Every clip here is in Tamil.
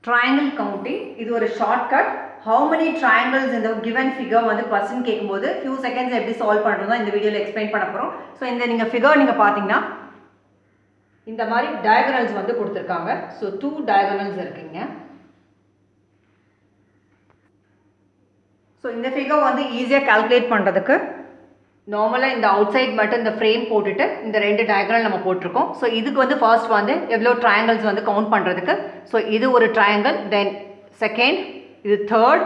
triangle counting. இது ஒரு shortcut. How many triangles in the given figure வந்து question கேட்கும்போது few seconds எப்படி solve பண்ணுறதா இந்த வீடியோவில் explain பண்ண போகிறோம். ஸோ இந்த நீங்கள் figure நீங்கள் பார்த்தீங்கன்னா இந்த மாதிரி diagonals வந்து கொடுத்துருக்காங்க. ஸோ 2 diagonals இருக்குங்க. ஸோ இந்த figure வந்து ஈஸியாக calculate பண்ணுறதுக்கு நார்மலாக இந்த அவுட் சைட் மட்டும் இந்த ஃப்ரேம் போட்டுட்டு இந்த 2 டயக்ராம் நம்ம போட்டிருக்கோம். ஸோ இதுக்கு வந்து ஃபர்ஸ்ட் வந்து எவ்வளோ ட்ரையாங்கிள்ஸ் வந்து கவுண்ட் பண்ணுறதுக்கு. ஸோ இது ஒரு ட்ரையாங்கிள், தென் செகண்ட், இது தேர்ட்,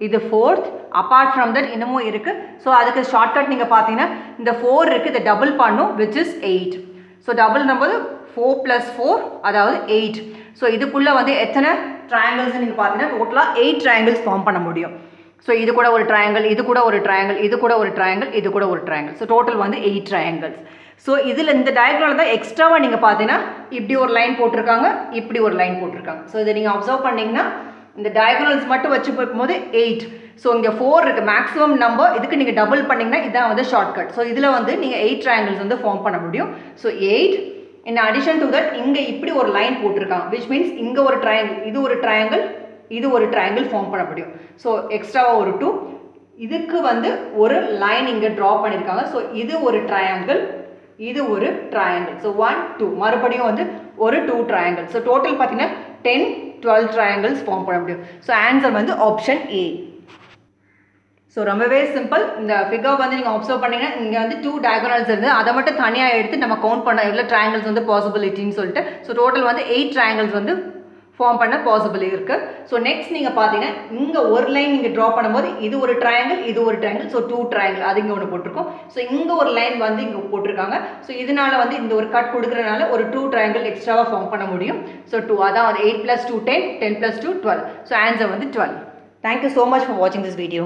இது ஃபோர்த், அப்பார்ட் ஃப்ரம் தட் இன்னமும் இருக்குது. ஸோ அதுக்கு ஷார்ட்கட் நீங்கள் பார்த்தீங்கன்னா இந்த 4 இருக்குது, இதை டபுள் பண்ணும், விச் இஸ் 8. ஸோ டபுள் நம்போது 4 + 4 அதாவது 8. ஸோ இதுக்குள்ளே வந்து எத்தனை ட்ரையாங்கிள்ஸ் நீங்கள் பார்த்தீங்கன்னா டோட்டலாக 8 ட்ரையாங்கிள்ஸ் ஃபார்ம் பண்ண முடியும். ஸோ இது கூட ஒரு ட்ரையாங்கிள், இது கூட ஒரு ட்ரையாங்கிள், இது கூட ஒரு ட்ரையாங்கிள், இது கூட ஒரு ட்ரையாங்கிள். ஸோ டோட்டல் வந்து 8 ட்ரையாங்கிள்ஸ். ஸோ இதில் இந்த டயக்ராமில் தான் எக்ஸ்ட்ராவாக நீங்கள் பார்த்தீங்கன்னா இப்படி ஒரு லைன் போட்டிருக்காங்க, இப்படி ஒரு லைன் போட்டிருக்காங்க. ஸோ இதை நீங்கள் அப்சர்வ் பண்ணிங்கன்னா இந்த டயக்ரால்ஸ் மட்டும் வச்சு பார்க்கும்போது 8. ஸோ இங்கே 4 இருக்குது மேக்ஸிமம் நம்பர். இதுக்கு நீங்கள் டபுள் பண்ணிங்கன்னா இதுதான் வந்து ஷார்ட்கட். ஸோ இதில் வந்து நீங்கள் 8 ட்ரையாங்கிள்ஸ் வந்து ஃபார்ம் பண்ண முடியும். So 8 in addition to that இங்கே இப்படி ஒரு லைன் போட்டிருக்காங்க, விச் மீன்ஸ் இங்கே ஒரு ட்ரையாங்கிள், இது ஒரு ட்ரையாங்கிள், இது ஒரு ட்ரையாங்கிள் ஃபார்ம் பண்ண முடியும். ஸோ எக்ஸ்ட்ராவாக ஒரு 2, இதுக்கு வந்து ஒரு லைன் இங்கே ட்ரா பண்ணியிருக்காங்க. ஸோ இது ஒரு ட்ரையாங்கிள், இது ஒரு ட்ரையாங்கிள். ஸோ 1 2 மறுபடியும் வந்து ஒரு 2 ட்ரையாங்கிள். ஸோ டோட்டல் பார்த்தீங்கன்னா 10 12 ட்ரையாங்கிள்ஸ் ஃபார்ம் பண்ண முடியும். ஸோ ஆன்சர் வந்து ஆப்ஷன் ஏ. ஸோ ரொம்பவே சிம்பிள். இந்த ஃபிகர் வந்து நீங்கள் அப்சர்வ் பண்ணிங்கன்னா இங்கே வந்து 2 டயகனல்ஸ் இருக்குது, அதை மட்டும் தனியாக எடுத்து நம்ம கவுண்ட் பண்ண எவ்வளோ ட்ரையாங்கிள்ஸ் வந்து பாசிபிலிட்டின்னு சொல்லிட்டு. ஸோ டோட்டல் வந்து 8 ட்ரையாங்கிள்ஸ் வந்து ஃபார்ம் பண்ண பாசிபிள் இருக்குது. ஸோ நெக்ஸ்ட் நீங்கள் பார்த்தீங்கன்னா இங்கே ஒரு லைன் நீங்கள் ட்ரா பண்ணும்போது இது ஒரு ட்ரையாங்கிள், இது ஒரு ட்ரையாங்கிள். ஸோ 2 ட்ரையாங்கிள் அது இங்கே ஒன்று போட்டிருக்கோம். ஸோ இங்கே ஒரு லைன் வந்து இங்கே போட்டிருக்காங்க. ஸோ இதனால வந்து இந்த ஒரு கட் கொடுக்குறதுனால ஒரு 2 ட்ரையாங்கிள் எக்ஸ்ட்ராவாக ஃபார்ம் பண்ண முடியும். ஸோ 2 அதான் 8 + 2 10, 10 + 2 12. ஸோ ஆன்சர் வந்து 12. தேங்க்யூ ஸோ மச் ஃபார் வாட்சிங் திஸ் வீடியோ.